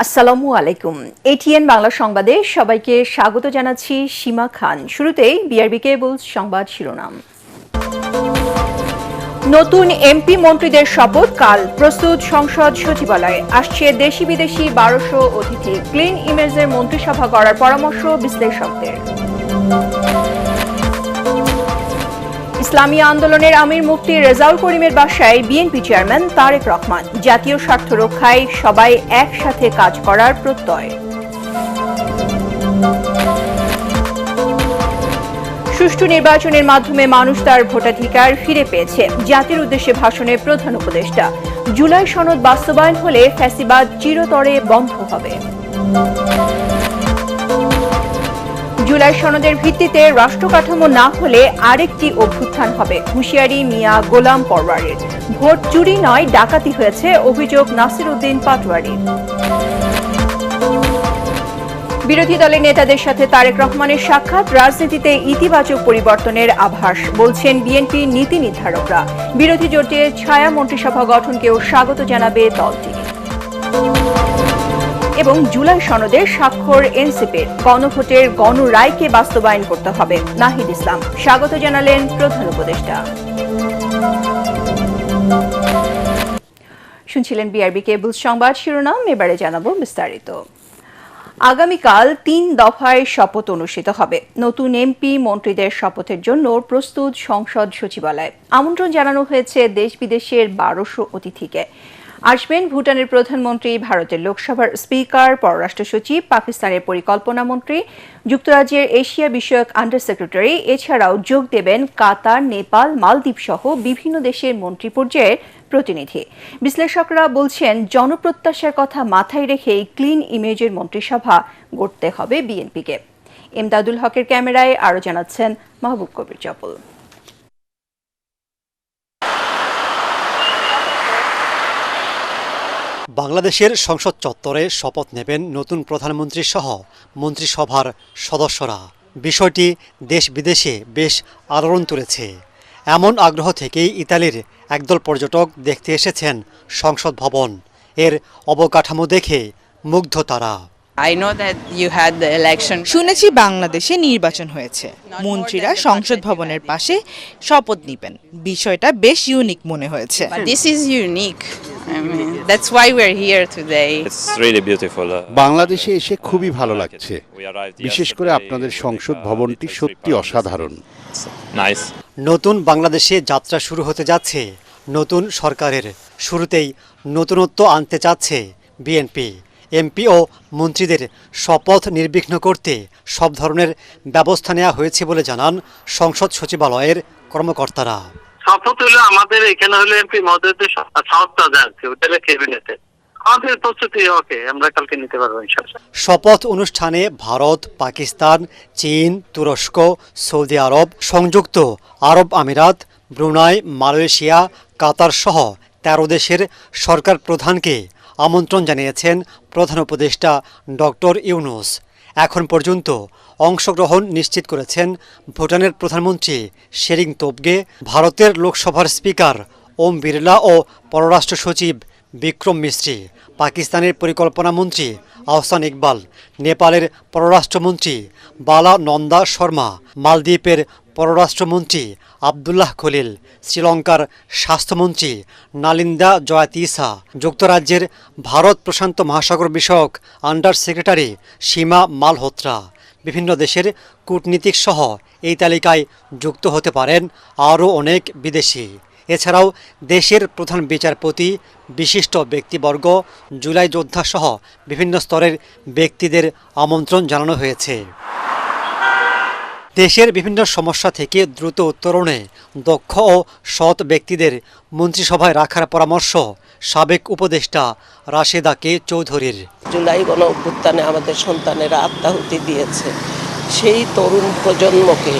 আসসালামু আলাইকুম। এটিএন বাংলা সংবাদে সবাইকে স্বাগত জানাচ্ছি সীমা খান। শুরুতেই বিআরবি কেবলস সংবাদ শিরোনাম। নতুন এমপি মন্ত্রীদের শপথ কাল, প্রস্তুত সংসদ সচিবালয়ে। আসছে দেশি বিদেশি 1200 অতিথি। ক্লিন ইমেজের মন্ত্রিসভা গড়ার পরামর্শ বিশ্লেষকদের। ইসলামী আন্দোলনের আমির মুফতি রেজাউল করিমের বাসায় বিএনপি চেয়ারম্যান তারেক রহমান। জাতীয় স্বার্থ রক্ষায় সবাই একসাথে কাজ করার প্রত্যয়। সুষ্ঠু নির্বাচনের মাধ্যমে মানুষ তার ভোটাধিকার ফিরে পেয়েছে, জাতির উদ্দেশ্যে ভাষণে প্রধান উপদেষ্টা। জুলাই সনদ বাস্তবায়ন হলে ফ্যাসিবাদ চিরতরে বন্ধ হবে। জুলাই সনদের ভিত্তিতে রাষ্ট্র কাঠামো না হলে আরেকটি অভ্যুত্থান হবে, হুঁশিয়ারি মিয়া গোলাম পরওয়ারের। ভোট চুরি নয়, ডাকাতি হয়েছে, অভিযোগ নাসির উদ্দিন পাটোয়ারির। বিরোধী দলের নেতাদের সাথে তারেক রহমানের সাক্ষাৎ, রাজনীতিতে ইতিবাচক পরিবর্তনের আভাস, বলছেন বিএনপি নীতি নির্ধারকরা। বিরোধী জোটের ছায়া মন্ত্রিসভা গঠনকেও স্বাগত জানাবে দলটি। এবং জুলাই সনদের স্বাক্ষর এনসিপির, গণভোটের গণরায়কে বাস্তবায়ন করতে হবে, নাহিদ ইসলাম। স্বাগত জানালেন প্রধান উপদেষ্টা। শুনছিলেন বিআরবি কেবলস সংবাদ শিরোনাম, এবারে জানাবো বিস্তারিত। আগামীকাল 3 দফায় শপথ অনুষ্ঠিত হবে। নতুন এমপি মন্ত্রীদের শপথের জন্য প্রস্তুত সংসদ সচিবালয়। আমন্ত্রণ জানানো হয়েছে দেশ বিদেশের 1200 অতিথিকে। আসবেন ভুটানের প্রধানমন্ত্রী, ভারতের লোকসভার স্পিকার, পররাষ্ট্র সচিব, পাকিস্তানের পরিকল্পনা মন্ত্রী, যুক্তরাজ্যের এশিয়া বিষয়ক আন্ডার সেক্রেটারি। এছাড়াও যোগ দেবেন কাতার, নেপাল, মালদ্বীপ সহ বিভিন্ন দেশের মন্ত্রী পর্যায়ের প্রতিনিধি। বিশ্লেষকরা বলছেন, জনপ্রত্যাশার কথা মাথায় রেখেই ক্লিন ইমেজের মন্ত্রিসভা গড়তে হবে বিএনপিকে। এমদাদুল হকের ক্যামেরায় আরও জানাচ্ছেন মাহবুব কবির চপল। বাংলাদেশের সংসদ চত্বরে শপথ নেবেন নতুন প্রধানমন্ত্রী সহ মন্ত্রিসভার সদস্যরা। বিষয়টি দেশ বিদেশে বেশ আলোড়ন তুলেছে। এমন আগ্রহ থেকেই ইতালির একদল পর্যটক দেখতে এসেছেন সংসদ ভবন। এর অবকাঠামো দেখে মুগ্ধ তারা। শুনেছি বাংলাদেশে নির্বাচন হয়েছে, মন্ত্রীরা সংসদ ভবনের পাশে শপথ নেবেন। বিষয়টা বেশ ইউনিক মনে হয়েছে। বাংলাদেশে এসে খুবই ভালো লাগছে, বিশেষ করে আপনাদের সংসদ ভবনটি সত্যি অসাধারণ। নতুন বাংলাদেশে যাত্রা শুরু হতে যাচ্ছে নতুন সরকারের। শুরুতেই নতুনত্ব আনতে চাচ্ছে বিএনপি। এমপি ও মন্ত্রীদের শপথ নির্বিঘ্ন করতে সব ধরনের ব্যবস্থা নেওয়া হয়েছে বলে জানান সংসদ সচিবালয়ের কর্মকর্তারা। শপথ হলো আমাদের এখানে হলো এমপি মহোদয়দের সংস্থা যাচ্ছে, ওদের ক্যাবিনেটে আমাদের প্রস্তুতি ওকে, আমরা কালকে নিতে পারবো ইনশাআল্লাহ। শপথ অনুষ্ঠানে ভারত, পাকিস্তান, চীন, তুরস্ক, সৌদি আরব, সংযুক্ত আরব আমিরাত, ব্রুনাই, মালয়েশিয়া, কাতার সহ 13 দেশের সরকার প্রধানকে আমন্ত্রণ জানিয়েছেন প্রধান উপদেষ্টা ডক্টর ইউনূস। এখন পর্যন্ত অংশগ্রহণ নিশ্চিত করেছেন ভুটানের প্রধানমন্ত্রী শেরিং তোবগে, ভারতের লোকসভার স্পিকার ওম বিরলা ও পররাষ্ট্র সচিব বিক্রম মিস্ত্রি, পাকিস্তানের পরিকল্পনা মন্ত্রী আহসান ইকবাল, নেপালের পররাষ্ট্রমন্ত্রী বালা নন্দা শর্মা, মালদ্বীপের পররাষ্ট্রমন্ত্রী আবদুল্লাহ খলিল, শ্রীলঙ্কার স্বাস্থ্যমন্ত্রী নালিন্দা জয়াতিসা, যুক্তরাজ্যের ভারত প্রশান্ত মহাসাগর বিষয়ক আন্ডার সেক্রেটারি সীমা মালহোত্রা। বিভিন্ন দেশের কূটনীতিক সহ এই তালিকায় যুক্ত হতে পারেন আরও অনেক বিদেশি। এছাড়াও দেশের প্রধান বিচারপতি, বিশিষ্ট ব্যক্তিবর্গ, জুলাই যোদ্ধা সহ বিভিন্ন স্তরের ব্যক্তিদের আমন্ত্রণ জানানো হয়েছে। দেশের বিভিন্ন সমস্যা থেকে দ্রুত উত্তরণে দক্ষ ও সৎ ব্যক্তিদের মন্ত্রিসভায় রাখার পরামর্শ সাবেক উপদেষ্টা রাশেদা কে চৌধুরীর। জুলাই গণ অভ্যুত্থানে আমাদের সন্তানেরা আত্মাহুতি দিয়েছে, সেই তরুণ প্রজন্মকে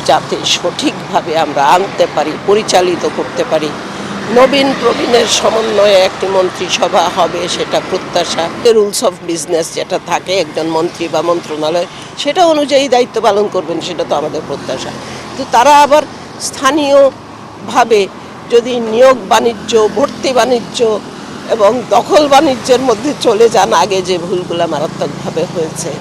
যাতে সঠিকভাবে আমরা আনতে পারি, পরিচালিত করতে পারি, নবীন প্রবীণের সমন্বয়ে একটি মন্ত্রিসভা হবে, সেটা প্রত্যাশা। রুলস অফ বিজনেস যেটা থাকে একজন মন্ত্রী বা মন্ত্রণালয়, সেটা অনুযায়ী দায়িত্ব পালন করবেন, সেটা তো আমাদের প্রত্যাশা। তো তারা আবার স্থানীয়ভাবে যদি নিয়োগ বাণিজ্য, ভর্তি বাণিজ্য এবং দখল বাণিজ্যের মধ্যে চলে যান আগে যে ভুলগুলো মারাত্মকভাবে হয়েছে।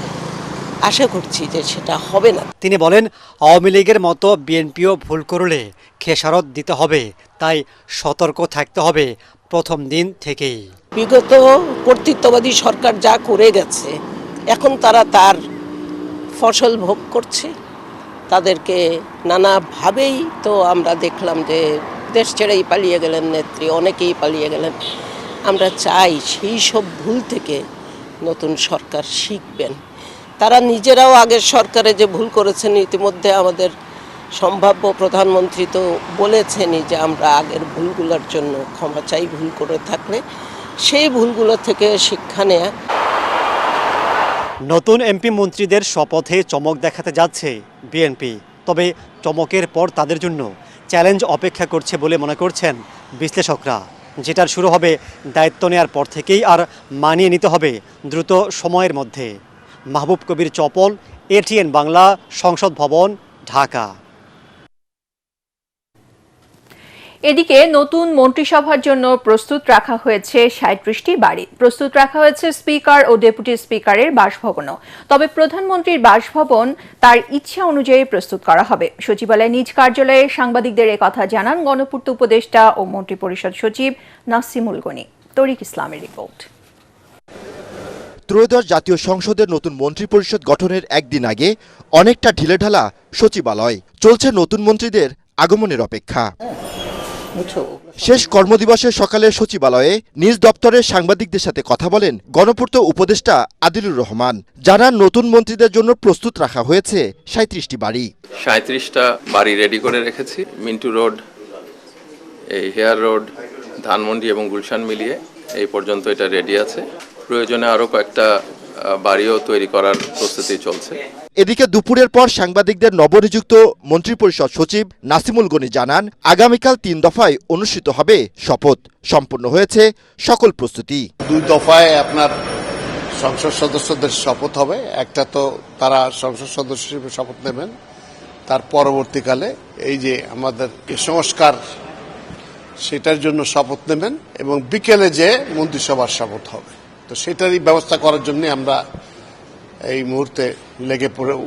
আশা করছি যে সেটা হবে না। তিনি বলেন, আওয়ামী লীগের মতো বিএনপিও ভুল করলে খেসারত দিতে হবে, তাই সতর্ক থাকতে হবে প্রথম দিন থেকেই। বিগত কর্তৃত্ববাদী সরকার যা করে গেছে, এখন তারা তার ফসল ভোগ করছে। তাদেরকে নানাভাবেই তো আমরা দেখলাম যে দেশ ছেড়েই পালিয়ে গেলেন নেত্রী, অনেকেই পালিয়ে গেলেন। আমরা চাই সেই সব ভুল থেকে নতুন সরকার শিখবেন। তারা নিজেরাও আগের সরকারে যে ভুল করেছেন, ইতিমধ্যে আমাদের সম্ভাব্য প্রধানমন্ত্রী তো বলেছেনই যে আমরা আগের ভুলগুলোর জন্য ক্ষমা চাই, ভুল করে থাকলে সেই ভুলগুলো থেকে শিক্ষা নেয়া। নতুন এমপি মন্ত্রীদের শপথে চমক দেখাতে যাচ্ছে বিএনপি, তবে চমকের পর তাদের জন্য চ্যালেঞ্জ অপেক্ষা করছে বলে মনে করছেন বিশ্লেষকরা, যেটার শুরু হবে দায়িত্ব নেওয়ার পর থেকেই আর মানিয়ে নিতে হবে দ্রুত সময়ের মধ্যে। মাহবুব কবির চপল, এটিএন বাংলা, সংসদ ভবন, ঢাকা। এদিকে নতুন মন্ত্রিসভার জন্য প্রস্তুত রাখা হয়েছে 37টি বাড়ি। প্রস্তুত রাখা হয়েছে স্পিকার ও ডেপুটি স্পিকারের বাসভবনও। তবে প্রধানমন্ত্রীর বাসভবন তার ইচ্ছা অনুযায়ী প্রস্তুত করা হবে। সচিবালয়ে নিজ কার্যালয়ে সাংবাদিকদের একথা জানান গণপূর্ত উপদেষ্টা ও মন্ত্রিপরিষদ সচিব নাসিমুল গনি। তরিক ইসলামের রিপোর্ট। ত্রয়োদশ জাতীয় সংসদের নতুন মন্ত্রিপরিষদ গঠনের একদিন আগে অনেকটা ঢিলেঢালা সচিবালয়। চলছে নতুন মন্ত্রীদের আগমনের অপেক্ষা। শেষ কর্মদিবসের সকালে সচিবালয়ে নিজ দপ্তরের সাংবাদিকদের সাথে কথা বলেন গণপূর্ত উপদেষ্টা আদিলুর রহমান। জানান, নতুন মন্ত্রীদের জন্য প্রস্তুত রাখা হয়েছে 37টি বাড়ি। 37টা বাড়ি রেডি করে রেখেছি। মিন্টু রোড, এই হেয়ার রোড, ধানমন্ডি এবং গুলশান মিলিয়ে এই পর্যন্ত এটা রেডি আছে। প্রয়োজনে আরও কয়েকটা বাড়িও তৈরি করার প্রস্তুতি চলছে। এদিকে দুপুরের পর সাংবাদিকদের নবনিযুক্ত মন্ত্রিপরিষদ সচিব নাসিমুল গনি জানান, আগামীকাল 3 দফায় অনুষ্ঠিত হবে শপথ। সম্পন্ন হয়েছে সকল প্রস্তুতি। 2 দফায় আপনার সংসদ সদস্যদের শপথ হবে। একটা তো তারা সংসদ সদস্য হিসেবে শপথ নেবেন, তার পরবর্তীকালে এই যে আমাদের সংস্কার সেটার জন্য শপথ নেবেন, এবং বিকেলে যে মন্ত্রিসভার শপথ হবে। তো সেটারই ব্যবস্থা করার জন্য আমরা এই মুহূর্তে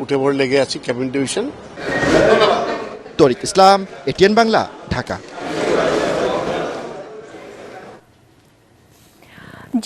উঠে পড়ে লেগে আছি ক্যাবিনেট ডিভিশন। তরিক ইসলাম, এটিএন বাংলা, ঢাকা।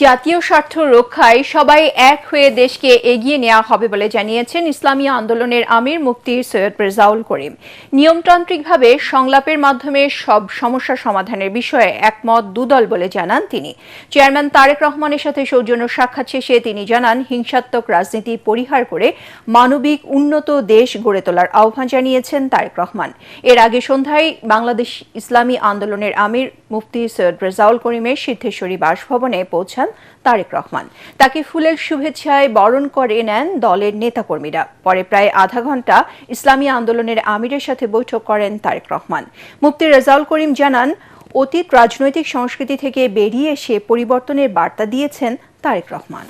জাতীয় স্বার্থ রক্ষায় সবাই এক হয়ে দেশকে এগিয়ে নেওয়া হবে বলে জানিয়েছেন ইসলামী আন্দোলনের আমির মুফতি সৈয়দ রেজাউল করিম। নিয়মতান্ত্রিকভাবে সংলাপের মাধ্যমে সব সমস্যা সমাধানের বিষয়ে একমত দুদল বলে জানান তিনি। চেয়ারম্যান তারেক রহমানের সাথে সৌজন্য সাক্ষাৎ শেষে তিনি জানান, হিংসাত্মক রাজনীতি পরিহার করে মানবিক উন্নত দেশ গড়ে তোলার আহ্বান জানিয়েছেন তারেক রহমান। এর আগে সন্ধ্যায় বাংলাদেশ ইসলামী আন্দোলনের আমির মুফতি সৈয়দ রেজাউল করিমের সিদ্ধেশ্বরী বাসভবনে পৌঁছান তারেক রহমান। তাকে ফুলের শুভেচ্ছায় বরণ করে নেন দলের নেতাকর্মীরা। পরে প্রায় আধা ঘন্টা ইসলামী আন্দোলনের আমিরের সাথে বৈঠক করেন তারেক রহমান। মুফতি রেজাউল করিম জানান, অতীত রাজনৈতিক সংস্কৃতি থেকে বেরিয়ে এসে পরিবর্তনের বার্তা দিয়েছেন তারেক রহমান।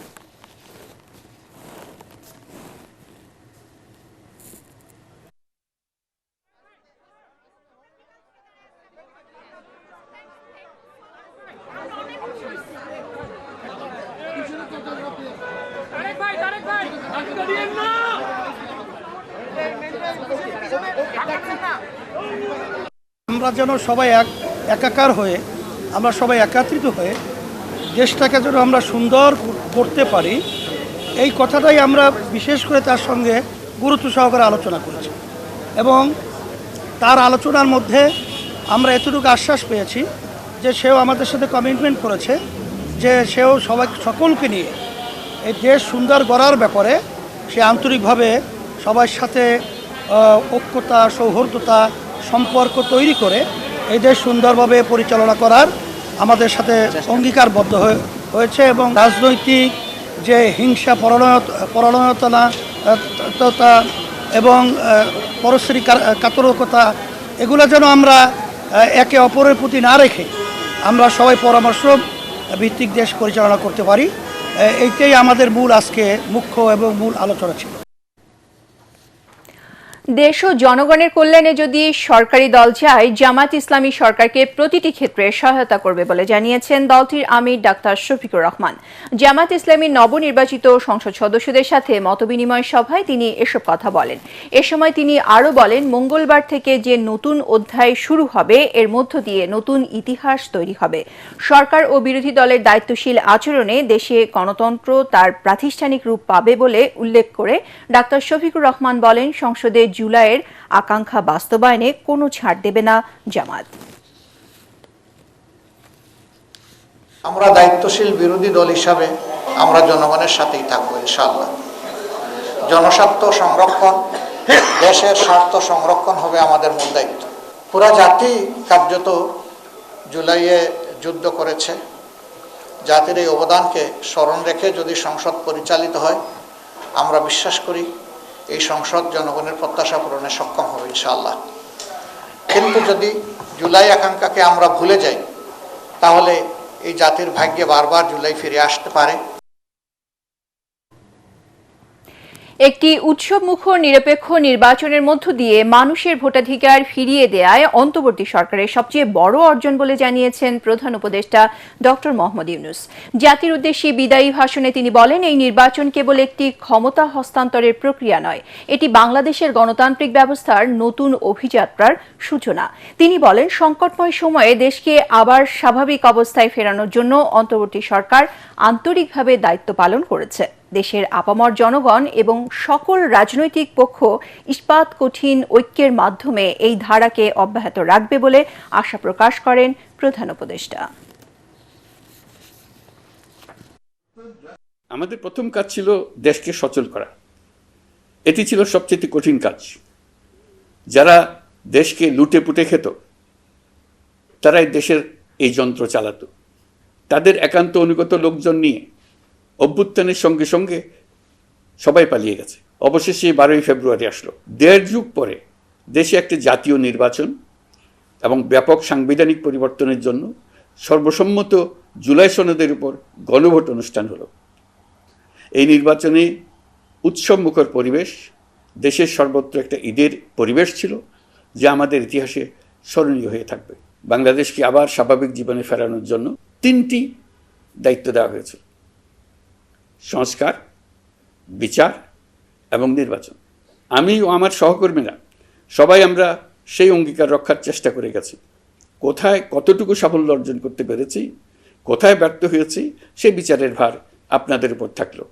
আমরা যেন সবাই একাকার হয়ে, আমরা সবাই একত্রিত হয়ে দেশটাকে যেন আমরা সুন্দর করতে পারি, এই কথাটাই আমরা বিশেষ করে তার সঙ্গে গুরুত্ব সহকারে আলোচনা করেছি। এবং তার আলোচনার মধ্যে আমরা এতটুকু আশ্বাস পেয়েছি যে সেও আমাদের সাথে কমিটমেন্ট করেছে যে সেও সকলকে নিয়ে এই দেশ সুন্দর গড়ার ব্যাপারে সে আন্তরিকভাবে সবার সাথে ঐক্যতা, সৌহার্দ্যতা, সম্পর্ক তৈরি করে এই দেশ সুন্দরভাবে পরিচালনা করার আমাদের সাথে অঙ্গীকারবদ্ধ হয়েছে। এবং রাজনৈতিক যে হিংসা, পরায়ণতা এবং পরস্পরী কাতরকতা, এগুলো যেন আমরা একে অপরের প্রতি না রেখে আমরা সবাই পরামর্শ ভিত্তিক দেশ পরিচালনা করতে পারি, এইটাই আমাদের মূল আজকে মুখ্য এবং মূল আলোচনা ছিল। দেশ ও জনগণের কল্যাণে যদি সরকারি দল চায়, জামায়াত ইসলামী সরকারকে প্রতিটি ক্ষেত্রে সহায়তা করবে বলে জানিয়েছেন দলটির আমির ডাক্তার শফিকুর রহমান। জামায়াত ইসলামীর নবনির্বাচিত সংসদ সদস্যদের সাথে মতবিনিময় সভায় তিনি এসব কথা বলেন। এ সময় তিনি আরও বলেন, মঙ্গলবার থেকে যে নতুন অধ্যায় শুরু হবে, এর মধ্য দিয়ে নতুন ইতিহাস তৈরি হবে। সরকার ও বিরোধী দলের দায়িত্বশীল আচরণে দেশে গণতন্ত্র তার প্রাতিষ্ঠানিক রূপ পাবে বলে উল্লেখ করে ডাক্তার শফিকুর রহমান বলেন, সংসদে জুলাইয়ের আকাঙ্ক্ষা বাস্তবায়নে কোনো ছাড় দেবে না জামাত। আমরা দায়িত্বশীল বিরোধী দল হিসাবে আমরা জনগণের সাথেই থাকবো ইনশাআল্লাহ। জনস্বার্থ সংরক্ষণ, দেশের স্বার্থ সংরক্ষণ হবে আমাদের মূল দায়িত্ব। পুরা জাতি কার্যত জুলাইয়ে যুদ্ধ করেছে। জাতির এই অবদানকে স্মরণ রেখে যদি সংসদ পরিচালিত হয়, আমরা বিশ্বাস করি এই সংসদ জনগণের প্রত্যাশা পূরণে সক্ষম হবে ইনশাআল্লাহ। কিন্তু যদি জুলাই আকাঙ্ক্ষাকে আমরা ভুলে যাই, তাহলে এই জাতির ভাগ্যে বারবার জুলাই ফিরে আসতে পারে। একটি উৎসবমুখর নিরপেক্ষ নির্বাচনের মধ্য দিয়ে মানুষের ভোটাধিকার ফিরিয়ে দেয়ায় অন্তর্বর্তী সরকারের সবচেয়ে বড় অর্জন বলে জানিয়েছেন প্রধান উপদেষ্টা ডক্টর মোহাম্মদ ইউনূস। জাতির উদ্দেশ্যে বিদায়ী ভাষণে তিনি বলেন, এই নির্বাচন কেবল একটি ক্ষমতা হস্তান্তরের প্রক্রিয়া নয়, এটি বাংলাদেশের গণতান্ত্রিক ব্যবস্থার নতুন অভিযাত্রার সূচনা। তিনি বলেন, সংকটময় সময়ে দেশকে আবার স্বাভাবিক অবস্থায় ফেরানোর জন্য অন্তর্বর্তী সরকার আন্তরিকভাবে দায়িত্ব পালন করেছে। দেশের আপামর জনগণ এবং সকল রাজনৈতিক পক্ষ ইস্পাত কঠিন ঐক্যের মাধ্যমে এই ধারাকে অব্যাহত রাখবে বলে আশা প্রকাশ করেন প্রধান উপদেষ্টা। আমাদের প্রথম কাজ ছিল দেশকে সচল করা। এটি ছিল সবচেয়ে কঠিন কাজ। যারা দেশকে লুটে পুটে খেত, তারাই দেশের এই যন্ত্র চালাতো। তাদের একান্ত অনুগত লোকজন নিয়ে অভ্যুত্থানের সঙ্গে সঙ্গে সবাই পালিয়ে গেছে। অবশেষে 12ই ফেব্রুয়ারি আসলো। 1.5 যুগ পরে দেশে একটি জাতীয় নির্বাচন এবং ব্যাপক সাংবিধানিক পরিবর্তনের জন্য সর্বসম্মত জুলাই সনদের উপর গণভোট অনুষ্ঠান হলো। এই নির্বাচনে উৎসবমুখর পরিবেশ, দেশের সর্বত্র একটা ঈদের পরিবেশ ছিল, যা আমাদের ইতিহাসে স্মরণীয় হয়ে থাকবে। বাংলাদেশকে আবার স্বাভাবিক জীবনে ফেরানোর জন্য 3টি দায়িত্ব দেওয়া হয়েছে: সংস্কার, বিচার এবং নির্বাচন। আমি ও আমার সহকর্মীরা সবাই আমরা সেই অঙ্গীকার রক্ষার চেষ্টা করে গেছি। কোথায় কতটুকু সাফল্য অর্জন করতে পেরেছি, কোথায় ব্যর্থ হয়েছি, সেই বিচারের ভার আপনাদের উপর থাকলো।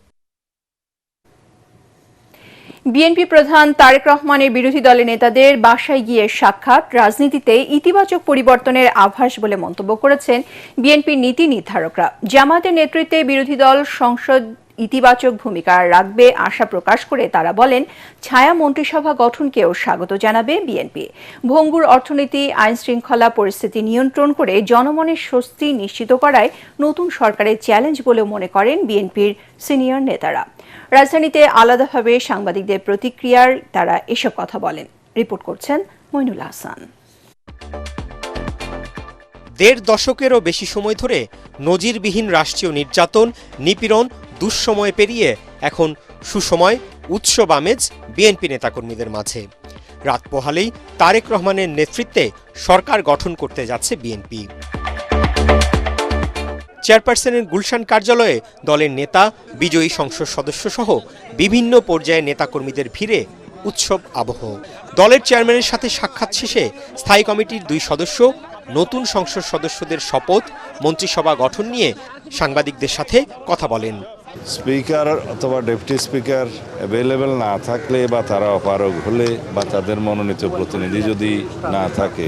বিএনপি প্রধান তারেক রহমানের বিরোধী দলের নেতাদের বাসায় গিয়ে সাক্ষাৎ রাজনীতিতে ইতিবাচক পরিবর্তনের আভাস বলে মন্তব্য করেছেন বিএনপির নীতি নির্ধারকরা। জামায়াতের নেতৃত্বে বিরোধী দল সংসদ ইতিবাচক ভূমিকা রাখবে আশা প্রকাশ করে তারা বলেন, ছায়া মন্ত্রিসভা গঠনকেও স্বাগত জানাবে বিএনপি। ভঙ্গুর অর্থনীতি, আইন শৃঙ্খলা পরিস্থিতি নিয়ন্ত্রণ করে জনমনের স্বস্তি নিশ্চিত করায় নতুন সরকারের চ্যালেঞ্জ বলেও মনে করেন বিএনপির সিনিয়র নেতারা। রাজধানীতে আলাদাভাবে সাংবাদিকদের প্রতিক্রিয়ার তারা এসব কথা বলেন। রিপোর্ট করছেন মইনুল হাসান। 1.5 দশকেরও বেশি সময় ধরে নজিরবিহীন রাষ্ট্রীয় নির্যাতন, নিপীড়ন, দুঃসময় পেরিয়ে এখন সুসময়, উৎসব আমেজ বিএনপি নেতাকর্মীদের মাঝে। রাত পোহালেই তারেক রহমানের নেতৃত্বে সরকার গঠন করতে যাচ্ছে বিএনপি। চেয়ারপারসনের গুলশান কার্যালয়ে দলের নেতা, বিজয়ী সংসদ সদস্য সহ বিভিন্ন পর্যায়ে নেতাকর্মীদের ভিড়ে উৎসব আবহ। দলের চেয়ারম্যানের সাথে সাক্ষাৎ শেষে স্থায়ী কমিটির 2 সদস্য নতুন সংসদ সদস্যদের শপথ, মন্ত্রিসভা গঠন নিয়ে সাংবাদিকদের সাথে কথা বলেন। স্পিকার অথবা ডেপুটি স্পিকার অ্যাভেলেবেল না থাকলে বা তারা অপারগ হলে বা তাদের মনোনীত প্রতিনিধি যদি না থাকে,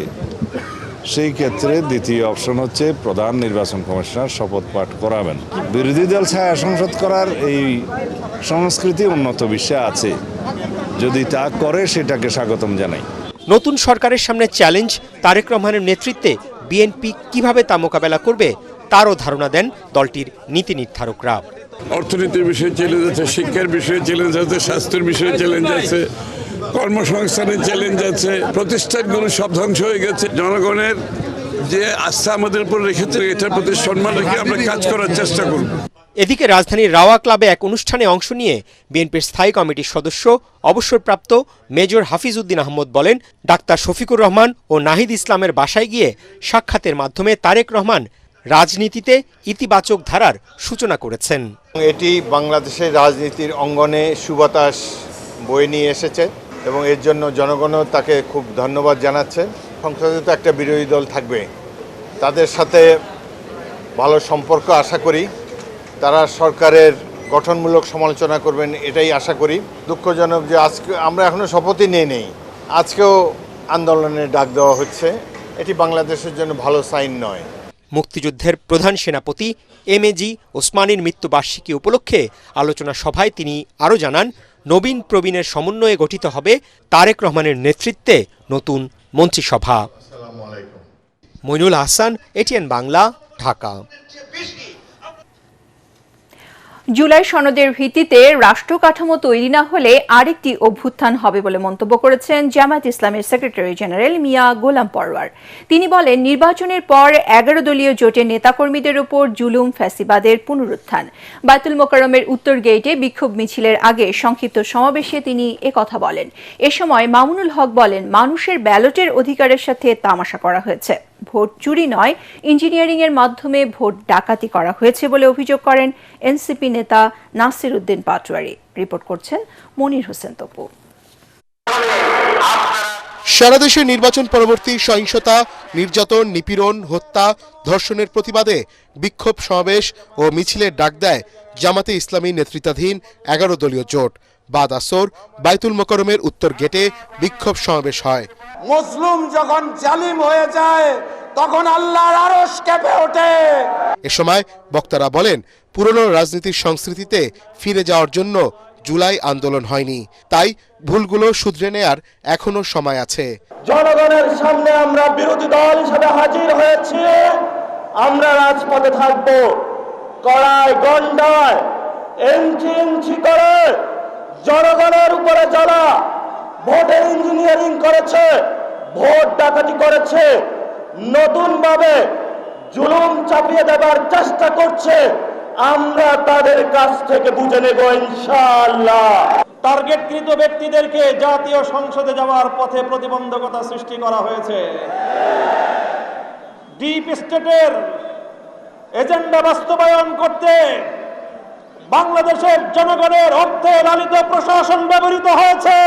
সেই ক্ষেত্রে দ্বিতীয় অপশন হচ্ছে প্রধান নির্বাচন কমিশনার শপথ পাঠ করাবেন। বিরোধী দল ছায়া সংসদ করার এই সংস্কৃতি উন্নত বিশ্বে আছে, যদি তা করে সেটাকে স্বাগতম জানাই। নতুন সরকারের সামনে চ্যালেঞ্জ, তারেক রহমানের নেতৃত্বে বিএনপি কিভাবে তা মোকাবেলা করবে তারও ধারণা দেন দলটির নীতি নির্ধারকরা। অর্থনীতির বিষয়ে চ্যালেঞ্জ আছে, শিক্ষার বিষয়ে চ্যালেঞ্জ আছে, স্বাস্থ্যের বিষয়ে চ্যালেঞ্জ আছে, কর্মসংস্থানের চ্যালেঞ্জ আছে, প্রতিষ্ঠানগুলো সব ধ্বংস হয়ে গেছে। জনগণের যে আস্থা আমাদের উপর রেখেছে, এটার প্রতি সম্মান রেখে আমরা কাজ করার চেষ্টা করব। এদিকে রাজধানীর রাওয়া ক্লাবে এক অনুষ্ঠানে অংশ নিয়ে বিএনপির স্থায়ী কমিটির সদস্য অবসরপ্রাপ্ত মেজর হাফিজ উদ্দিন আহমদ বলেন, ডাক্তার শফিকুর রহমান ও নাহিদ ইসলামের বাসায় গিয়ে সাক্ষাতের মাধ্যমে তারেক রহমান রাজনীতিতে ইতিবাচক ধারার সূচনা করেছেন। এটি বাংলাদেশের রাজনীতির অঙ্গনে সুবাতাস বয়ে নিয়ে এসেছে এবং এর জন্য জনগণও তাকে খুব ধন্যবাদ জানাচ্ছে। সংসদে তো একটা বিরোধী দল থাকবে, তাদের সাথে ভালো সম্পর্ক আশা করি। তারা সরকারের গঠনমূলক সমালোচনা করবেন এটাই আশা করি। দুঃখজনক যে আজকে আমরা এখনো শপথই নেই, আজকেও আন্দোলনের ডাক দেওয়া হচ্ছে, এটি বাংলাদেশের জন্য ভালো সাইন নয়। মুক্তিযুদ্ধের প্রধান সেনাপতি এমএজি ওসমানীর মৃত্যুবার্ষিকী উপলক্ষে আলোচনা সভায় তিনি আরও জানান, নবীন প্রবীণের সমন্বয়ে গঠিত হবে তারেক রহমানের নেতৃত্বে নতুন মন্ত্রিসভা। মইনুল হাসান, এটিএন বাংলা, ঢাকা। জুলাই সনদের ভিত্তিতে রাষ্ট্র কাঠামো তৈরি না হলে আরেকটি অভ্যুত্থান হবে বলে মন্তব্য করেছেন জামায়াত ইসলামের সেক্রেটারি জেনারেল মিয়া গোলাম পরওয়ার। তিনি বলেন, নির্বাচনের পর 11 দলীয় জোটের নেতাকর্মীদের উপর জুলুম ফ্যাসিবাদের পুনরুত্থান। বায়তুল মোকাররমের উত্তর গেইটে বিক্ষোভ মিছিলের আগে সংক্ষিপ্ত সমাবেশে তিনি একথা বলেন। এ সময় মামুনুল হক বলেন, মানুষের ব্যালটের অধিকারের সাথে তামাশা করা হয়েছে। ভোট চুরি নয়, ইঞ্জিনিয়ারিং এর মাধ্যমে ভোট ডাকাতি করা হয়েছে বলে অভিযোগ করেন এনসিপি নেতা নাসির উদ্দিন পাটোয়ারি। রিপোর্ট করছেন মনির হোসেন তপু। সারা দেশে নির্বাচন পরবর্তী সহিংসতা, নির্যাতন, নিপীড়ন, হত্যা, ধর্ষণের প্রতিবাদে বিক্ষোভ সমাবেশ ও মিছিলের ডাক দেয় জামাতে ইসলামী নেতৃত্বাধীন 11 দলীয় জোট। বাদ আসর বায়তুল মোকাররমের উত্তর গেটে বিক্ষোভ সমাবেশ হয়। মুসলিম যখন জালিম হয়ে যায় তখন আল্লাহর আরশ কেঁপে ওঠে। এ সময় বক্তারা বলেন, পুরনো রাজনীতির সংস্কৃতিতে ফিরে যাওয়ার জন্য জুলাই আন্দোলন হয়নি, তাই ভুলগুলো শুধরে নেয়ার এখনো সময় আছে। জনগণের সামনে আমরা বিরোধী দল হিসেবে হাজির হয়েছি। আমরা রাজপথে থাকব, কড়ায় গন্ডায় ইঞ্চি ইঞ্চি করে জনগণের উপরে যারা ভোটের ইঞ্জিনিয়ারিং করেছে, ভোট ডাকাতি করেছে, নতুন ভাবে জুলুম চাপিয়ে দেবার চেষ্টা করছে, আমরা তাদের কাছ থেকে বুঝে নেব ইনশাআল্লাহ। টার্গেটকৃত ব্যক্তিদেরকে জাতীয় সংসদে যাওয়ার পথে প্রতিবন্ধকতা সৃষ্টি করা হয়েছে। ডিপ স্টেটের এজেন্ডা বাস্তবায়ন করতে বাংলাদেশের জনগণের অর্থে লালিত প্রশাসন ব্যবহৃত হয়েছে।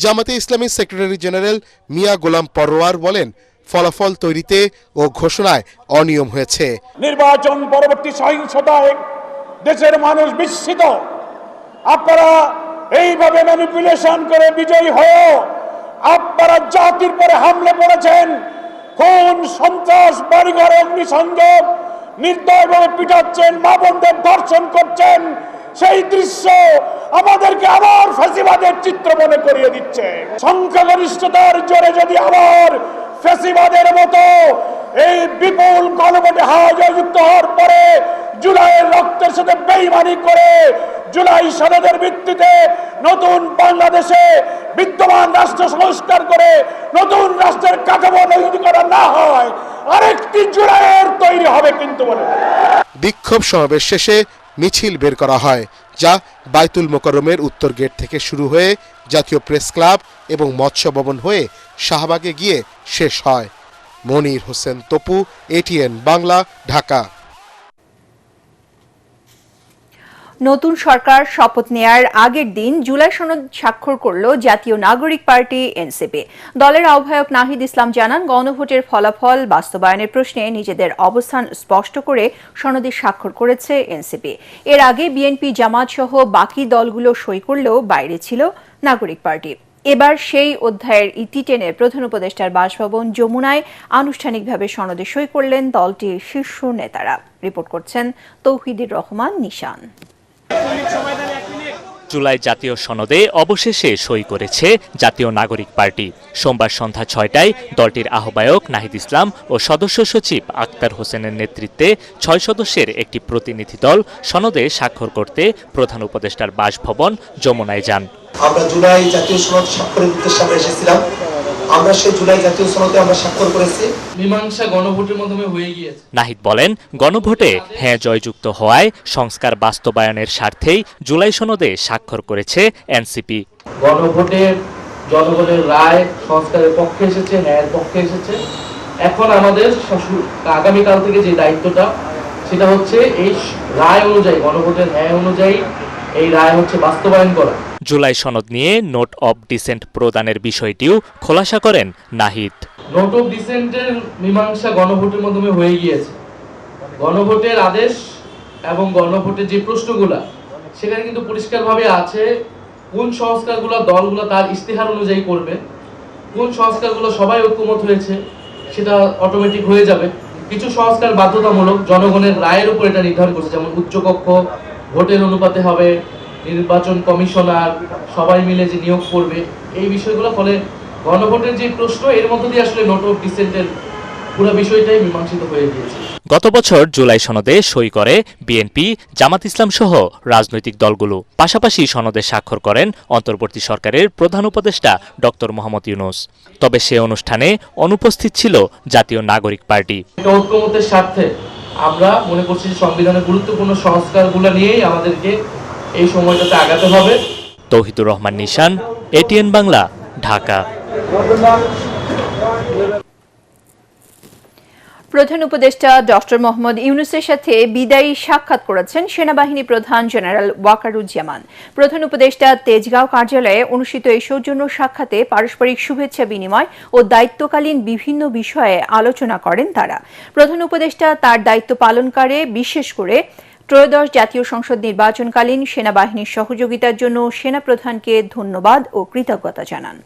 জামাতে ইসলামীর সেক্রেটারি জেনারেল মিয়া গোলাম পরওয়ার বলেন, ফলাফল তৈরিতে ও ঘোষণায় অনিয়ম হয়েছে। নির্বাচন পরবর্তী সহিংসতায় দেশের মানুষ বিস্মিত। আপনারা এইভাবে ম্যানিপুলেশন করে বিজয়ী হয়ে আপনারা জাতির পরে হামলে পড়েছেন। খুন, সন্ত্রাস, বাড়িঘর অগ্নিসংযোগ, নির্দয়ভাবে পিটাচ্ছেন, মা বোনদের ধর্ষণ করছেন। সেই দৃশ্য আমাদেরকে আবার ফ্যাসিবাদের চিত্র মনে করিয়ে দিচ্ছে। সংখ্যাগরিষ্ঠতার জোরে যদি আবার ফ্যাসিবাদের মতো এই বিপুল গণভোটে যুক্ত হওয়ার পরে জুলাইয়ের রক্তের সাথে বেইমানি করে জুলাই সনদের ভিত্তিতে নতুন বাংলাদেশে বিদ্যমান রাষ্ট্র সংস্কার করে নতুন রাষ্ট্রের কাঠামো তৈরি করা না হয়, আরেকটি জুলাইয়ের তৈরি হবে কিন্তু বলে। বিক্ষোভ সমাবেশ শেষে মিছিল বের করা হয়, যা বায়তুল মোকাররমের উত্তর গেট থেকে শুরু হয়ে জাতীয় প্রেস ক্লাব এবং মৎস্য ভবন হয়ে শাহবাগে গিয়ে শেষ হয়। মনির হোসেন তপু, এটিএন বাংলা, ঢাকা। নতুন সরকার শপথ নেয়ার আগের দিন জুলাই সনদ স্বাক্ষর করল জাতীয় নাগরিক পার্টি এনসিপি। দলের আহ্বায়ক নাহিদ ইসলাম জানান, গণভোটের ফলাফল বাস্তবায়নের প্রশ্নে নিজেদের অবস্থান স্পষ্ট করে সনদে স্বাক্ষর করেছে এনসিপি। এর আগে বিএনপি, জামাত সহ বাকি দলগুলো সই করলেও বাইরে ছিল নাগরিক পার্টি। এবার সেই অধ্যায়ের ইতি টেনে প্রধান উপদেষ্টার বাসভবন যমুনায় আনুষ্ঠানিকভাবে সনদে সই করলেন দলটির শীর্ষ নেতারা। রিপোর্ট করছেন তৌহিদুর রহমান নিশান। জুলাই জাতীয় সনদে অবশেষে সই করেছে জাতীয় নাগরিক পার্টি। সোমবার সন্ধ্যা 6টায় দলটির আহ্বায়ক নাহিদ ইসলাম ও সদস্য সচিব আক্তার হোসেনের নেতৃত্বে 6 সদস্যের একটি প্রতিনিধি দল সনদে স্বাক্ষর করতে প্রধান উপদেষ্টার বাসভবন যমুনায় যান। আমরা জুলাই জাতীয় সনদ স্বাক্ষরের উদ্দেশ্যে আমরা এসেছিলাম। আমরা সেই জুলাই জাতীয় সনদে আমরা স্বাক্ষর করেছি। মীমাংসা গণভোটের মাধ্যমে হয়ে গিয়েছে। নাহিদ বলেন, গণভোটে হ্যাঁ জয়যুক্ত হওয়ায় সংস্কার বাস্তবায়নের স্বার্থেই জুলাই সনদে স্বাক্ষর করেছে এনসিপি। গণভোটের জনগণের রায় সংস্কারের পক্ষে এসেছে, হ্যাঁ পক্ষে এসেছে। এখন আমাদের আগামীকাল থেকে যে দায়িত্বটা সেটা হচ্ছে এই রায় অনুযায়ী, গণভোটের হ্যাঁ অনুযায়ী এই রায় হচ্ছে বাস্তবায়ন করা। জুলাই সনদ নিয়ে নোট অব ডিসেন্ট প্রদানের বিষয়টিও খোলাসা করেন নাহিদ। নোট অব ডিসেন্টের মীমাংসা গণভোটের মাধ্যমে হয়ে গিয়েছে। গণভোটের আদেশ এবং গণভোটের যে প্রশ্নগুলা সেখানে কিন্তু পরিষ্কারভাবে আছে কোন সংস্কারগুলো দলগুলো তার ইশতেহার অনুযায়ী করবে, কোন সংস্কারগুলো সবাই ঐক্যমত হয়েছে সেটা অটোমেটিক হয়ে যাবে। কিছু সংস্কার বাধ্যতামূলক, জনগণের রায়ের উপর এটা নির্ধারণ করছে, যেমন উচ্চকক্ষ ভোটের অনুপাতে হবে, নির্বাচন কমিশনার সবাই মিলে যে নিয়োগ করবে, এই বিষয়গুলো। ফলে গণভোটের যে প্রশ্ন এর মধ্য দিয়ে আসলে নোট অফ ডিসেন্টের পুরো বিষয়টাই মীমাংসিত হয়ে গিয়েছে। গত বছর জুলাই সনদে সই করে বিএনপি, জামাত ইসলাম সহ রাজনৈতিক দলগুলো। পাশাপাশি সনদে স্বাক্ষর করেন অন্তর্বর্তী সরকারের প্রধান উপদেষ্টা ডক্টর মোহাম্মদ ইউনূস। তবে সে অনুষ্ঠানে অনুপস্থিত ছিল জাতীয় নাগরিক পার্টি। ঐক্যমতের স্বার্থে আমরা মনে করছি যে সংবিধানের গুরুত্বপূর্ণ সংস্কারগুলো নিয়েই আমাদেরকে এই সময়টাতে আগাতে হবে। তৌহিদুর রহমান নিশান, এটিএন বাংলা, ঢাকা। প্রধান উপদেষ্টা ডক্টর মোহাম্মদ ইউনূসের সাথে বিদায়ী সাক্ষাৎ করেছেন সেনাবাহিনী প্রধান জেনারেল ওয়াকারুজ্জামান। প্রধান উপদেষ্টা তেজগাঁও কার্যালয়ে অনুষ্ঠিত এই সৌজন্য সাক্ষাতে পারস্পরিক শুভেচ্ছা বিনিময় ও দায়িত্বকালীন বিভিন্ন বিষয়ে আলোচনা করেন তারা। প্রধান উপদেষ্টা তার দায়িত্ব পালনকালে বিশেষ করে ত্রয়োদশ জাতীয় সংসদ নির্বাচনকালীন সেনাবাহিনীর সহযোগিতার জন্য সেনাপ্রধানকে ধন্যবাদ ও কৃতজ্ঞতা জানান।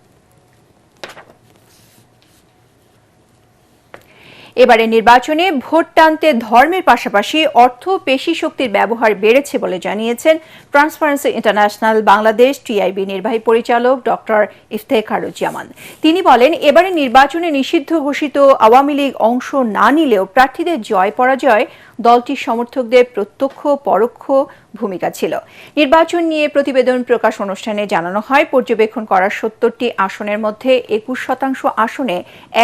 এবারে নির্বাচনে ভোট টানতে ধর্মের পাশাপাশি অর্থ পেশি শক্তির ব্যবহার বেড়েছে বলে জানিয়েছেন ট্রান্সপারেন্সি ইন্টারন্যাশনাল বাংলাদেশ টিআইবি নির্বাহী পরিচালক ডক্টর ইফতেখারুজ্জামান। তিনি বলেন, এবারে নির্বাচনে নিষিদ্ধ ঘোষিত আওয়ামী লীগ অংশ না নিলেও প্রার্থীদের জয় পরাজয় দলটির সমর্থকদের প্রত্যক্ষ পরোক্ষ ভূমিকা ছিল। নির্বাচন নিয়ে প্রতিবেদন প্রকাশ অনুষ্ঠানে জানানো হয়, পর্যবেক্ষণ করা ৭০টি আসনের মধ্যে ২১% আসনে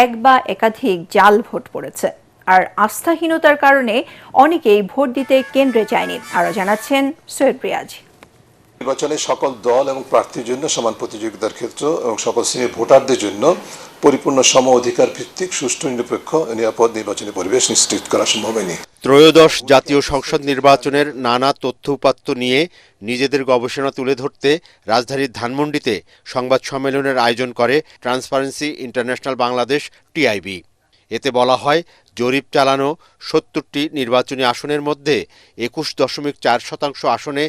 এক বা একাধিক জাল ভোট পড়েছে। আর আস্থাহীনতার কারণে অনেকেই ভোট দিতে কেন্দ্রে যায়নি। আরও জানাচ্ছেন সৈয়দ রিয়াজ। নির্বাচনে সকল দল এবং প্রার্থীর জন্য সমান প্রতিযোগিতার ক্ষেত্র এবং সকল শ্রেণীর ভোটারদের জন্য পরিপূর্ণ সম অধিকার ভিত্তিক সুষ্ঠু নিরপেক্ষ নিরাপদ নির্বাচনী পরিবেশ নিশ্চিত করা সম্ভব হয়নি। ত্রয়োদশ জাতীয় সংসদ নির্বাচনের নানা তথ্য উপাত্ত নিয়ে নিজেদের গবেষণা তুলে ধরতে রাজধানীর ধানমন্ডিতে সংবাদ সম্মেলনের আয়োজন করে ট্রান্সপারেন্সি ইন্টারন্যাশনাল বাংলাদেশ টিআইবি। এতে বলা হয়, জরিপ চালানো ৭০টি নির্বাচনী আসনের মধ্যে ২১.৪% আসনে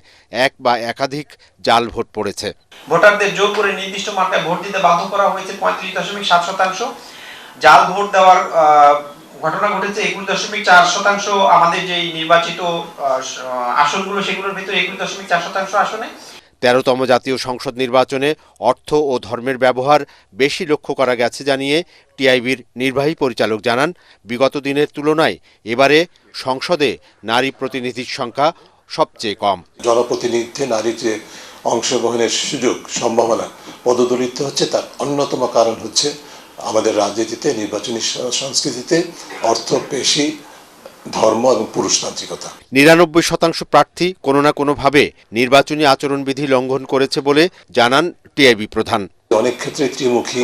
এক বা একাধিক জাল ভোট পড়েছে। ভোটারদের জোর করে নির্দিষ্ট মার্কায় ভোট দিতে বাধ্য করা হয়েছে ৩৫.৭%। জাল ভোট দেওয়ার ঘটনা ঘটেছে ২১.৪%। আমাদের যে নির্বাচিত আসনগুলো সেগুলোর ভিতরে ২১.৪% আসনে। ১৩তম জাতীয় সংসদ নির্বাচনে অর্থ ও ধর্মের ব্যবহার বেশি লক্ষ্য করা গেছে জানিয়ে টিআইবির নির্বাহী পরিচালক জানান, বিগত দিনের তুলনায় এবারে সংসদে নারী প্রতিনিধির সংখ্যা সবচেয়ে কম। জনপ্রতিনিধিত্বে নারীর যে অংশগ্রহণের সুযোগ সম্ভাবনা পদদলিত হচ্ছে, তার অন্যতম কারণ হচ্ছে আমাদের রাজনীতিতে, নির্বাচনী সংস্কৃতিতে অর্থ পেশি, ধর্ম এবং পুরুষতান্ত্রিকতা। ৯৯% প্রার্থী কোনো না কোনোভাবে নির্বাচনী আচরণবিধি লঙ্ঘন করেছে বলে জানান টিআইবি প্রধান। অনেক ক্ষেত্রে ত্রিমুখী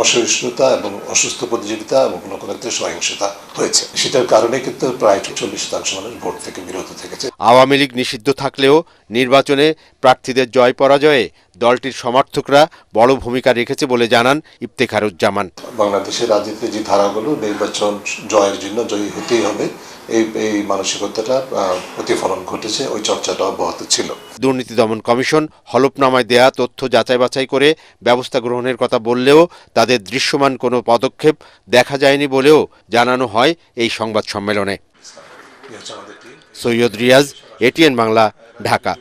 অসহিষ্ণুতা এবং অসুস্থ প্রতিযোগিতা এবং কোনো কোনো ক্ষেত্রে সহিংসতা হয়েছে। সেটার কারণে কিন্তু প্রায় ৪০% মানুষ ভোট থেকে বিরত থেকেছে। আওয়ামী লীগ নিষিদ্ধ থাকলেও নির্বাচনে প্রার্থীদের জয় পরাজয়ে দলটির সমর্থকরা বড় ভূমিকা রেখেছে বলে জানান ইফতেখারুজ্জামান। বাংলাদেশের রাজনীতিতে যে ধারাগুলো নির্বাচন জয়ের জন্য জয়ী হতেই হবে, এই মানসিকতাটা প্রতিফলন ঘটেছে, ওই চর্চাটা অব্যাহত ছিল। দুর্নীতি দমন কমিশন হলফনামায় দেয়া তথ্য যাচাই বাছাই করে ব্যবস্থা গ্রহণের কথা বললেও তাদের দৃশ্যমান কোনো পদক্ষেপ দেখা যায়নি বলেও জানানো হয় এই সংবাদ সম্মেলনে। সৈয়দ রিয়াজ, এটিএন বাংলা, ঢাকা।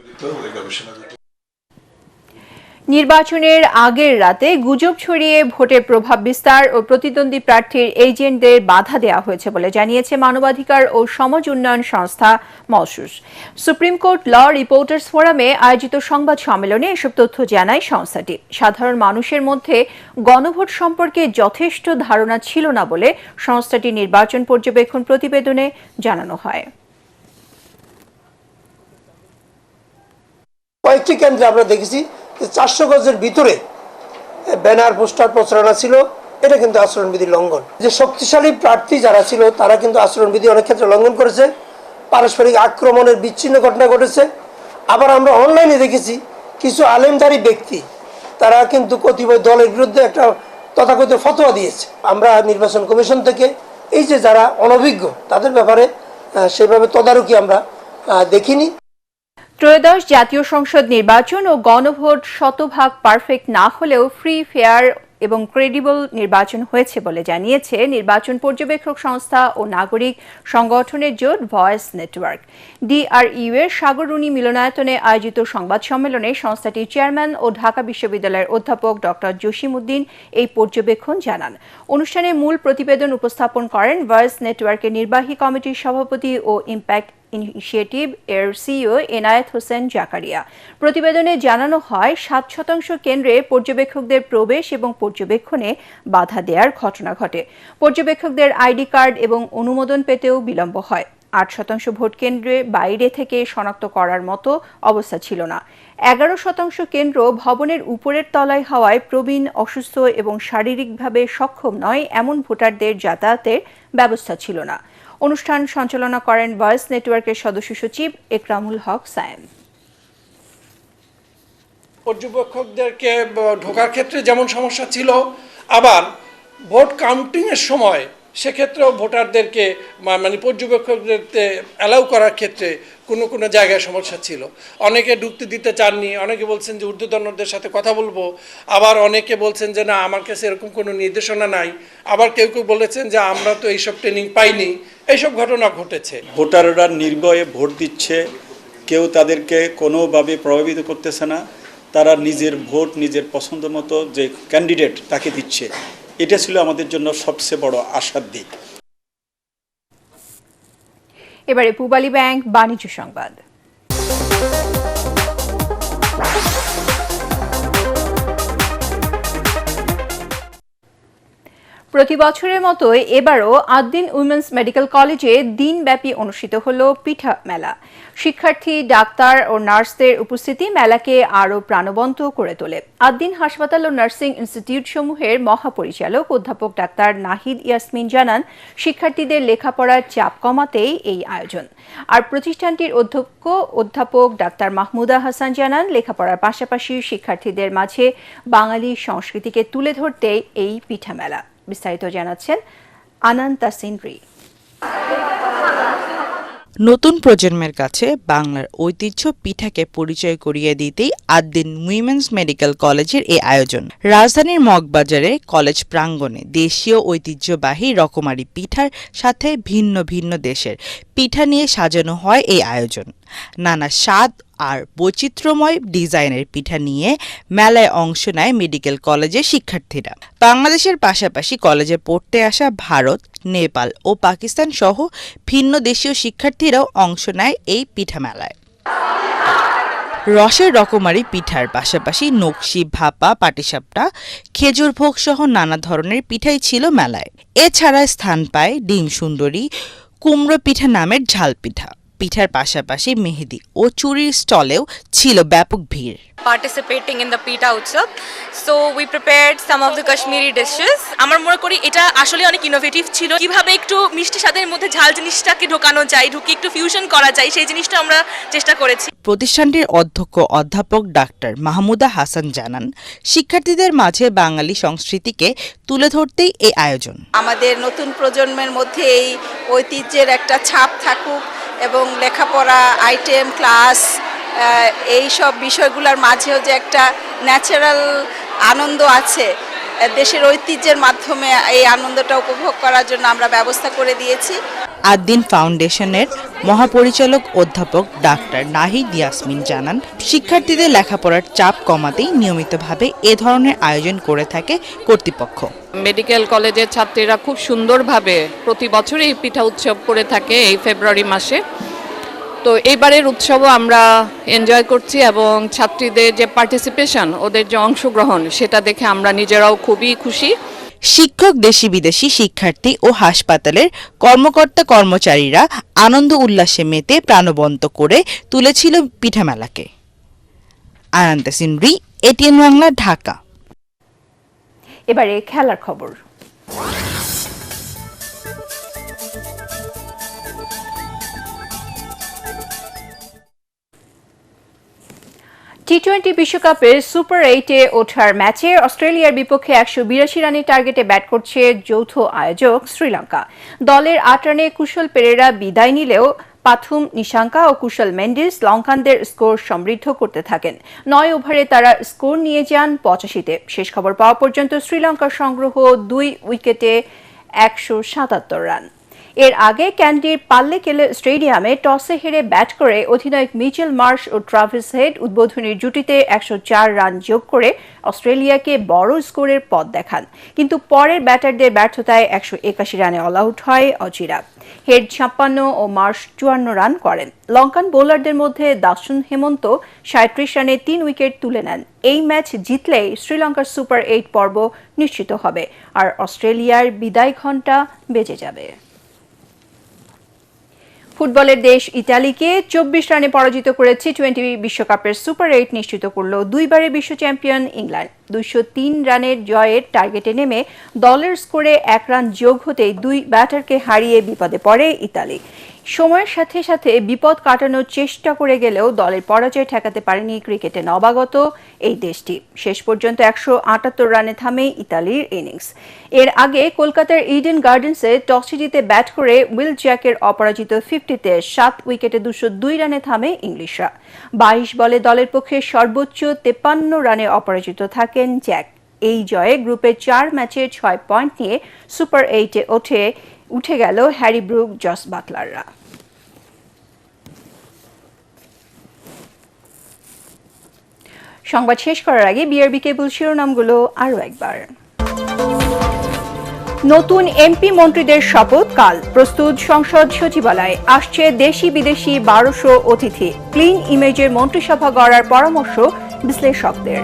নির্বাচনের আগের রাতে গুজব ছড়িয়ে ভোটের প্রভাব বিস্তার ও প্রতিদ্বন্দ্বী প্রার্থীর এজেন্টদের বাধা দেওয়া হয়েছে বলে জানিয়েছে মানবাধিকার ও সমাজ উন্নয়ন সংস্থা মলসুস। সুপ্রিম কোর্ট ল রিপোর্টার্স ফোরামে আয়োজিত সংবাদ সম্মেলনে এসব তথ্য জানায় সংস্থাটি। সাধারণ মানুষের মধ্যে গণভোট সম্পর্কে যথেষ্ট ধারণা ছিল না বলে সংস্থাটি নির্বাচন পর্যবেক্ষণ প্রতিবেদনে জানানো হয়। কয়েকটি কেন্দ্রে আমরা দেখেছি 400 গজের ভিতরে ব্যানার পোস্টার প্রচারণা ছিল, এটা কিন্তু আচরণবিধি লঙ্ঘন। যে শক্তিশালী প্রার্থী যারা ছিল তারা কিন্তু আচরণবিধি অনেক ক্ষেত্রে লঙ্ঘন করেছে, পারস্পরিক আক্রমণের বিচ্ছিন্ন ঘটনা ঘটেছে। আবার আমরা অনলাইনে দেখেছি কিছু আলেমধারী ব্যক্তি তারা কিন্তু কতিপয় দলের বিরুদ্ধে একটা তথাকথিত ফতোয়া দিয়েছে। আমরা নির্বাচন কমিশন থেকে এই যে যারা অনভিজ্ঞ তাদের ব্যাপারে সেভাবে তদারকি আমরা দেখিনি। ত্রয়োদশ জাতীয় সংসদ নির্বাচন ও গণভোট শতভাগ পারফেক্ট না হলেও ফ্রি, ফেয়ার এবং ক্রেডিবল নির্বাচন হয়েছে বলে জানিয়েছে নির্বাচন পর্যবেক্ষক সংস্থা ও নাগরিক সংগঠনের জোট ভয়েস নেটওয়ার্ক। ডিআরইউ এর সাগররুনি মিলনায়তনে আয়োজিত সংবাদ সম্মেলনে সংস্থাটির চেয়ারম্যান ও ঢাকা বিশ্ববিদ্যালয়ের অধ্যাপক ডক্টর জসিম উদ্দিন এই পর্যবেক্ষণ জানান। অনুষ্ঠানে মূল প্রতিবেদন উপস্থাপন করেন ভয়েস নেটওয়ার্কের নির্বাহী কমিটির সভাপতি ও ইম্প্যাক্ট ইনিশিয়েটিভ এর সিইও এনায়েত হোসেন জাকারিয়া। প্রতিবেদনে জানানো হয় 7% কেন্দ্রে পর্যবেক্ষকদের প্রবেশ এবং পর্যবেক্ষণে বাধা দেওয়ার ঘটনা ঘটে। পর্যবেক্ষকদের আইডি কার্ড এবং অনুমোদন পেতেও বিলম্ব হয়। 8% ভোট কেন্দ্রে বাইরে থেকে শনাক্ত করার মতো অবস্থা ছিল না। 11% কেন্দ্র ভবনের উপরের তলায় হওয়ায় প্রবীণ, অসুস্থ এবং শারীরিকভাবে সক্ষম নয় এমন ভোটারদের যাতায়াতের ব্যবস্থা ছিল না। অনুষ্ঠান সঞ্চালনা করেন ভয়েস নেটওয়ার্কের সদস্য সচিব একরামুল হক সায়েম। পর্যবেক্ষকদেরকে ঢোকার ক্ষেত্রে যেমন সমস্যা ছিল, আবার ভোট কাউন্টিংয়ের সময় সেক্ষেত্রেও ভোটারদেরকে পর্যবেক্ষকদেরকে অ্যালাউ করার ক্ষেত্রে কোনো জায়গায় সমস্যা ছিল। অনেকে ঢুকতে দিতে চাননি, অনেকে বলছেন যে ঊর্ধ্বতনদের সাথে কথা বলবো, আবার অনেকে বলছেন যে না আমার কাছে এরকম কোনো নির্দেশনা নাই, আবার কেউ কেউ বলেছেন যে আমরা তো এইসব ট্রেনিং পাইনি। এইসব ঘটনা ঘটেছে। ভোটাররা নির্ভয়ে ভোট দিচ্ছে, কেউ তাদেরকে কোনোভাবে প্রভাবিত করতেছে না, তারা নিজের ভোট নিজের পছন্দ মতো যে ক্যান্ডিডেট তাকে দিচ্ছে। এটা ছিল আমাদের জন্য সবচেয়ে বড় আশার দিক। এবারে পূবালী ব্যাংক বাণিজ্য সংবাদ। প্রতি বছরের মতোই এবারও আদ্দিন উইমেন্স মেডিকেল কলেজে দিনব্যাপী অনুষ্ঠিত হলো পিঠা মেলা। শিক্ষার্থী, ডাক্তার ও নার্সদের উপস্থিতি মেলাকে আরও প্রাণবন্ত করে তোলে। আদ্দিন হাসপাতাল ও নার্সিং ইনস্টিটিউট সমূহের মহাপরিচালক অধ্যাপক ডাক্তার নাহিদ ইয়াসমিন জানান, শিক্ষার্থীদের লেখাপড়ার চাপ কমাতেই এই আয়োজন। আর প্রতিষ্ঠানটির অধ্যক্ষ অধ্যাপক ডাক্তার মাহমুদা হাসান জানান, লেখাপড়ার পাশাপাশি শিক্ষার্থীদের মাঝে বাঙালি সংস্কৃতিকে তুলে ধরতেই এই পিঠা মেলা। বিস্তারিত জানাচ্ছেন আনান তাসিন রি। নতুন প্রজন্মের কাছে বাংলার ঐতিহ্য পিঠাকে পরিচয় করিয়ে দিতেই আদ্দিন উইমেন্স মেডিকেল কলেজের এই আয়োজন। রাজধানীর মগবাজারে কলেজ প্রাঙ্গণে দেশীয় ঐতিহ্যবাহী রকমারি পিঠার সাথে ভিন্ন ভিন্ন দেশের পিঠা নিয়ে সাজানো হয় এই আয়োজন। নানা স্বাদ আর বৈচিত্র্যময় ডিজাইনের পিঠা নিয়ে মেলায় অংশ নেয় মেডিকেল কলেজের শিক্ষার্থীরা। বাংলাদেশের পাশাপাশি কলেজে পড়তে আসা ভারত, নেপাল ও পাকিস্তান সহ ভিন্ন দেশীয় শিক্ষার্থীরাও অংশ নেয় এই পিঠা মেলায়। রসের রকমারি পিঠার পাশাপাশি নকশি, ভাপা, পাটিসাপটা, খেজুর ভোগ সহ নানা ধরনের পিঠাই ছিল মেলায়। এছাড়া স্থান পায় ডিম সুন্দরী, কুমড়ো পিঠা নামের ঝাল পিঠা। পিঠার পাশাপাশি মেহেদি ও চুরির স্টলেও ছিল ব্যাপক ভিড়। Participating in the Pita Utsav, so we prepared some of the Kashmiri dishes. আমার মনে করি এটা আসলে অনেক ইনোভেটিভ ছিল, কিভাবে একটু মিষ্টি স্বাদের মধ্যে ঝাল জিনিসটাকে ঢোকানো যায়, ঢুকিয়ে একটু ফিউশন করা যায়, সেই জিনিসটা আমরা চেষ্টা করেছি। প্রতিষ্ঠানটির অধ্যক্ষ অধ্যাপক ডাক্তার মাহমুদা হাসান জানান, শিক্ষার্থীদের মাঝে বাঙালি সংস্কৃতিকে তুলে ধরতেই এই আয়োজন। আমাদের নতুন প্রজন্মের মধ্যে এই ঐতিহ্যের একটা ছাপ থাকুক এবং লেখাপড়া, আইটেম, ক্লাস, এই সব বিষয়গুলোর মাঝেও যে একটা ন্যাচারাল আনন্দ আছে, দেশের ঐতিহ্যের মাধ্যমে এই আনন্দটা উপভোগ করার জন্য আমরা ব্যবস্থা করে দিয়েছি। আদ্দিন ফাউন্ডেশনের মহাপরিচালক অধ্যাপক ডাক্তার নাহিদ ইয়াসমিন জানান, শিক্ষার্থীদের লেখাপড়ার চাপ কমাতেই নিয়মিতভাবে এ ধরনের আয়োজন করে থাকে কর্তৃপক্ষ। মেডিকেল কলেজের ছাত্রীরা খুব সুন্দরভাবে প্রতি বছরই পিঠা উৎসব করে থাকে এই ফেব্রুয়ারি মাসে। তো এইবারের উৎসবও আমরা এনজয় করছি এবং ছাত্রীদের যে পার্টিসিপেশন, ওদের যে অংশগ্রহণ, সেটা দেখে আমরা নিজেরাও খুবই খুশি। শিক্ষক, দেশি বিদেশি শিক্ষার্থী ও হাসপাতালের কর্মকর্তা কর্মচারীরা আনন্দ উল্লাসে মেতে প্রাণবন্ত করে তুলেছিল পিঠা মেলাকে। আনন্দা সিনরি, এটিএন বাংলা, ঢাকা। এবারে খেলার খবর। টি-20 বিশ্বকাপের সুপার 8-এ ওঠার ম্যাচে অস্ট্রেলিয়ার বিপক্ষে 182 রানের টার্গেটে ব্যাট করছে যৌথ আয়োজক শ্রীলঙ্কা। দলের 8 রানে কুশল পেরেরা বিদায় নিলেও পাথুম নিশাঙ্কা ও কুশল মেন্ডিস লঙ্কানদের স্কোর সমৃদ্ধ করতে থাকেন। 9 ওভারে তারা স্কোর নিয়ে যান 85-তে। শেষ খবর পাওয়া পর্যন্ত শ্রীলঙ্কার সংগ্রহ 2 উইকেটে 177 রান। এর আগে ক্যান্ডির পাল্লেকেলে স্টেডিয়ামে টসে হেরে ব্যাট করে অধিনায়ক মিচেল মার্শ ও ট্রাভিস হেড উদ্বোধনী জুটিতে 104 রান যোগ করে অস্ট্রেলিয়াকে বড় স্কোরের পথ দেখান। কিন্তু পরের ব্যাটারদের ব্যর্থতায় 181 রানে অল আউট হয় অজিরা। হেড 56 ও মার্শ 54 রান করেন। লঙ্কান বোলারদের মধ্যে দাসুন হেমন্ত 37 রানে 3 উইকেট তুলে নেন। এই ম্যাচ জিতলেই শ্রীলঙ্কার সুপার 8 পর্ব নিশ্চিত হবে আর অস্ট্রেলিয়ার বিদায় ঘণ্টা বেজে যাবে। ফুটবলের দেশ ইতালিকে 24 রানে পরাজিত করে টি-20 বিশ্বকাপের সুপার 8 নিশ্চিত করল দুইবারের বিশ্ব চ্যাম্পিয়ন ইংল্যান্ড। 203 রানের জয়ের টার্গেটে নেমে দলের স্কোরে 1 রান যোগ হতেই 2 ব্যাটারকে হারিয়ে বিপদে পড়ে ইতালি। সময়ের সাথে সাথে বিপদ কাটানোর চেষ্টা করে গেলেও দলের পরাজয় ঠেকাতে পারেনি ক্রিকেটে নবাগত এই দেশটি। শেষ পর্যন্ত 178 রানে থামে ইতালির ইনিংস। এর আগে কলকাতার ইডেন গার্ডেন্সে টসে জিতে ব্যাট করে উইল জ্যাকের অপরাজিত 50-তে 7 উইকেটে 202 রানে থামে ইংলিশরা। 22 বলে দলের পক্ষে সর্বোচ্চ 53 রানে অপরাজিত থাকেন জ্যাক। এই জয়ে গ্রুপের 4 ম্যাচে 6 পয়েন্ট নিয়ে সুপার 8-এ উঠে গেল হ্যারি ব্রুক, জস বাটলাররা। সংবাদ শেষ করার আগে বিআরবি কেবল শিরোনামগুলো আরও একবার। নতুন এমপি মন্ত্রীদের শপথ কাল, প্রস্তুত সংসদ সচিবালয়। আসছে দেশি বিদেশি 1200 অতিথি। ক্লিন ইমেজের মন্ত্রিসভা গড়ার পরামর্শ বিশ্লেষকদের।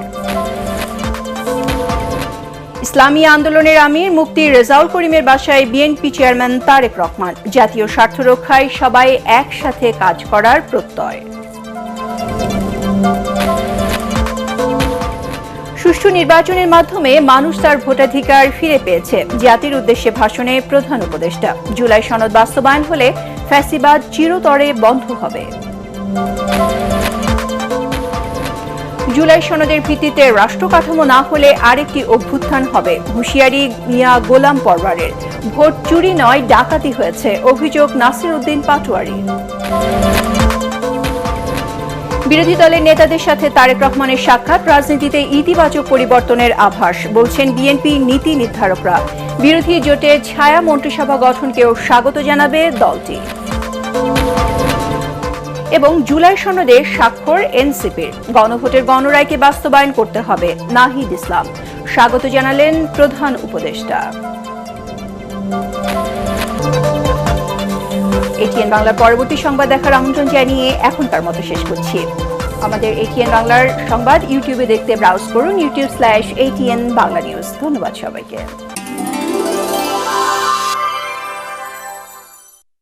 ইসলামী আন্দোলনের আমির মুফতি রেজাউল করিমের বাসায় বিএনপি চেয়ারম্যান তারেক রহমান। জাতীয় স্বার্থ রক্ষায় সবাই একসাথে কাজ করার প্রত্যয়। সুষ্ঠু নির্বাচনের মাধ্যমে মানুষ তার ভোটাধিকার ফিরে পেয়েছে, জাতির উদ্দেশ্যে ভাষণে প্রধান উপদেষ্টা। জুলাই সনদ বাস্তবায়ন হলে ফ্যাসিবাদ চিরতরে বন্ধ হবে। জুলাই সনদের ভিত্তিতে রাষ্ট্র কাঠামো না হলে আরেকটি অভ্যুত্থান হবে, হুঁশিয়ারি মিয়া গোলাম পরওয়ারের। ভোট চুরি নয়, ডাকাতি হয়েছে, অভিযোগ নাসির উদ্দিন পাটোয়ারি। বিরোধী দলের নেতাদের সাথে তারেক রহমানের সাক্ষাৎ, রাজনীতিতে ইতিবাচক পরিবর্তনের আভাস, বলছেন বিএনপি নীতি নির্ধারকরা। বিরোধী জোটের ছায়া মন্ত্রিসভা গঠনকেও স্বাগত জানাবে দলটি। এবং জুলাই সনদে স্বাক্ষর এনসিপির, গণভোটের গণরায়কে বাস্তবায়ন করতে হবে, নাহিদ ইসলাম। স্বাগত জানালেন প্রধান উপদেষ্টা। এটিএন বাংলার পরবর্তী সংবাদ দেখার আমন্ত্রণ জানিয়ে এখনকার মতো শেষ করছি। আমাদের এটিএন বাংলার সংবাদ ইউটিউবে দেখতে ব্রাউজ করুন youtube.com/ATN বাংলা নিউজ। ধন্যবাদ সবাইকে।